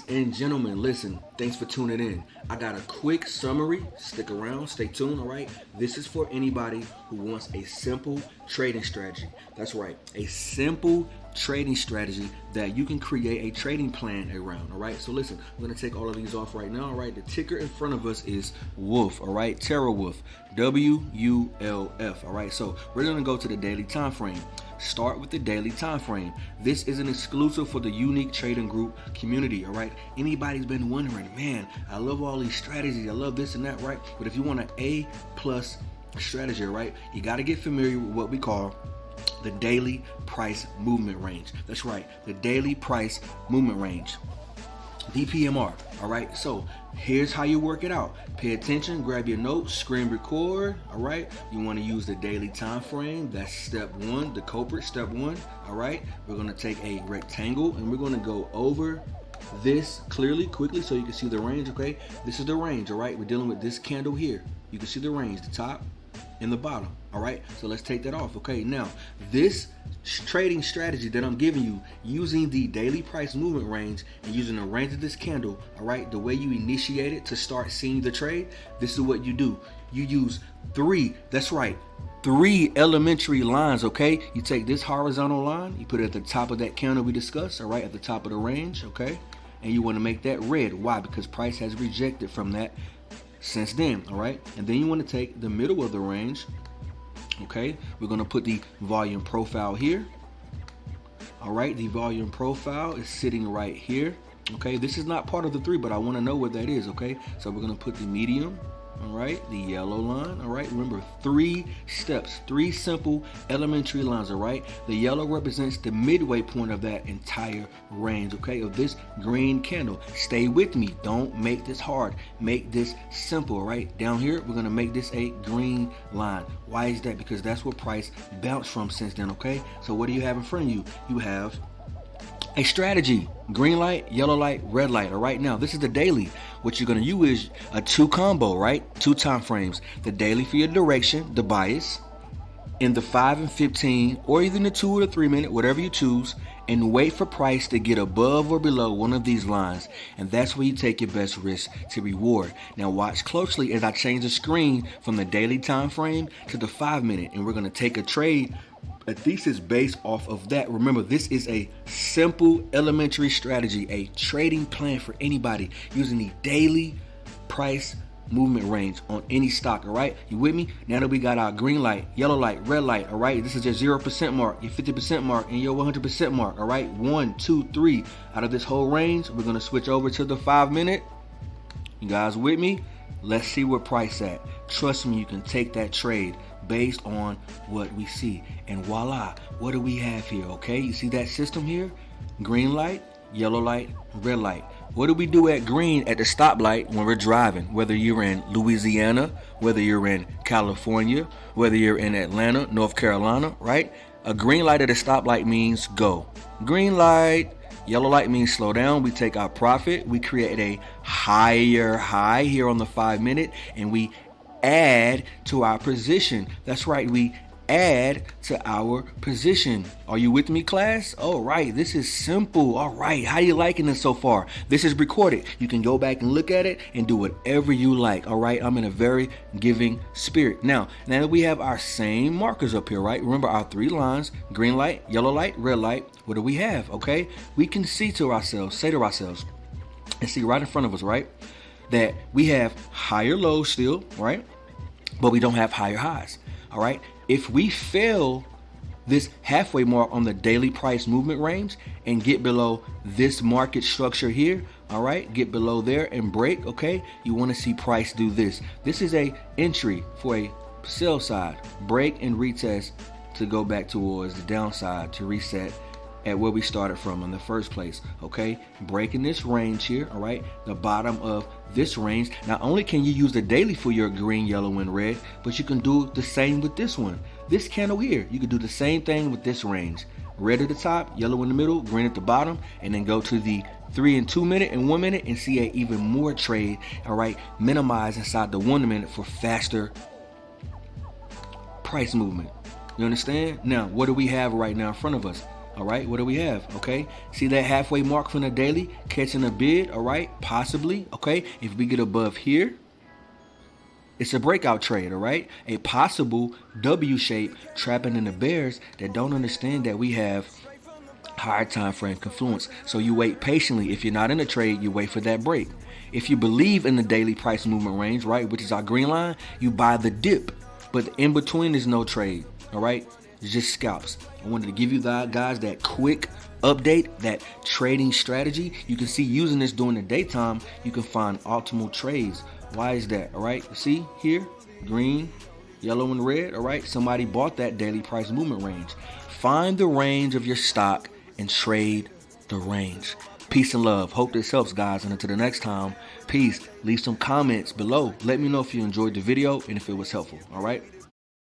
Ladies and gentlemen, listen, thanks for tuning in. I got a quick summary. Stick around, stay tuned, all right? This is for anybody who wants a simple trading strategy. That's right, a simple trading strategy that you can create a trading plan around, all right? So listen, I'm going to take all of these off right now, all right? The ticker in front of us is Wolf, all right? Terra Wolf, WULF, all right? So we're going to go to the daily time frame. Start with the daily time frame. This is an exclusive for the unique trading group community, all right? Anybody's been wondering, man, I love all these strategies, I love this and that, right? But if you want an A+ strategy, right, you got to get familiar with what we call the daily price movement range. That's right, the daily price movement range, DPMR. All right, so here's how you work it out. Pay attention, grab your notes, screen record. All right, you want to use the daily time frame. That's step one, the culprit, step one. All right, we're going to take a rectangle and we're going to go over this quickly so you can see the range. Okay, this is the range. All right, we're dealing with this candle here. You can see the range, the top and the bottom. All right, so let's take that off. Okay, now this trading strategy that I'm giving you, using the daily price movement range and using the range of this candle, all right, the way you initiate it to start seeing the trade, this is what you do. You use three elementary lines. Okay, you take this horizontal line, you put it at the top of that candle we discussed, all right, at the top of the range. Okay, and you want to make that red. Why? Because price has rejected from that since then. All right, and then you want to take the middle of the range. Okay, we're going to put the volume profile here. All right, the volume profile is sitting right here. Okay, this is not part of the three, but I want to know what that is. Okay, so we're going to put the medium. All right, the yellow line. All right, remember, 3 steps, 3 simple elementary lines. All right, the yellow represents the midway point of that entire range, okay, of this green candle. Stay with me, don't make this hard, make this simple. All right, down here we're going to make this a green line. Why is that? Because that's where price bounced from since then. Okay, so what do you have in front of you? You have a strategy: green light, yellow light, red light. All right, now this is the daily. What you're going to use is a 2 combo, right? 2 time frames. The daily for your direction, the bias, in the 5 and 15, or even the 2 or the 3 minute, whatever you choose, and wait for price to get above or below one of these lines. And that's where you take your best risk to reward. Now watch closely as I change the screen from the daily time frame to the 5 minute, and we're going to take a trade, a thesis based off of that. Remember, this is a simple elementary strategy, a trading plan for anybody using the daily price movement range on any stock. All right, you with me? Now that we got our green light, yellow light, red light, all right, this is your 0% mark, your 50% mark, and your 100% mark. All right, 1, 2, 3 out of this whole range. We're going to switch over to the 5 minute. You guys with me? Let's see where price at. Trust me, you can take that trade based on what we see. And voila, what do we have here? Okay, you see that system here? Green light, yellow light, red light. What do we do at green at the stoplight when we're driving? Whether you're in Louisiana, whether you're in California, whether you're in Atlanta, North Carolina, right? A green light at a stoplight means go. Green light. Yellow light means slow down. We take our profit. We create a higher high here on the 5 minute, and we add to our position. That's right, we add to our position. Are you with me, class? All right, this is simple. All right, how you liking it so far? This is recorded. You can go back and look at it and do whatever you like. All right, I'm in a very giving spirit. Now that we have our same markers up here, right? Remember our 3 lines: green light, yellow light, red light. What do we have? Okay, we can see to ourselves, say to ourselves, and see right in front of us, right, that we have higher lows still, right? But we don't have higher highs. All right. If we fail this halfway mark on the daily price movement range and get below this market structure here, all right, get below there and break, okay, you want to see price do this. This is a entry for a sell side, break and retest to go back towards the downside to reset at where we started from in the first place. Okay, breaking this range here, all right, the bottom of this range. Not only can you use the daily for your green, yellow, and red, but you can do the same with this one. This candle here, you can do the same thing with this range. Red at the top, yellow in the middle, green at the bottom, and then go to the 3 and 2 minute and 1 minute and see a even more trade. All right, minimize inside the 1 minute for faster price movement. You understand? Now, what do we have right now in front of us? All right, what do we have? Okay, see that halfway mark from the daily, catching a bid. All right, possibly. Okay, if we get above here, it's a breakout trade. All right, a possible W shape trapping in the bears that don't understand that we have higher time frame confluence. So you wait patiently. If you're not in a trade, you wait for that break. If you believe in the daily price movement range, right, which is our green line, you buy the dip. But in between is no trade. All right, it's just scalps. I wanted to give you guys that quick update, that trading strategy. You can see using this during the daytime, you can find optimal trades. Why is that? All right, see here, green, yellow, and red. All right, somebody bought that daily price movement range. Find the range of your stock and trade the range. Peace and love. Hope this helps, guys. And until the next time, peace. Leave some comments below. Let me know if you enjoyed the video and if it was helpful. All right.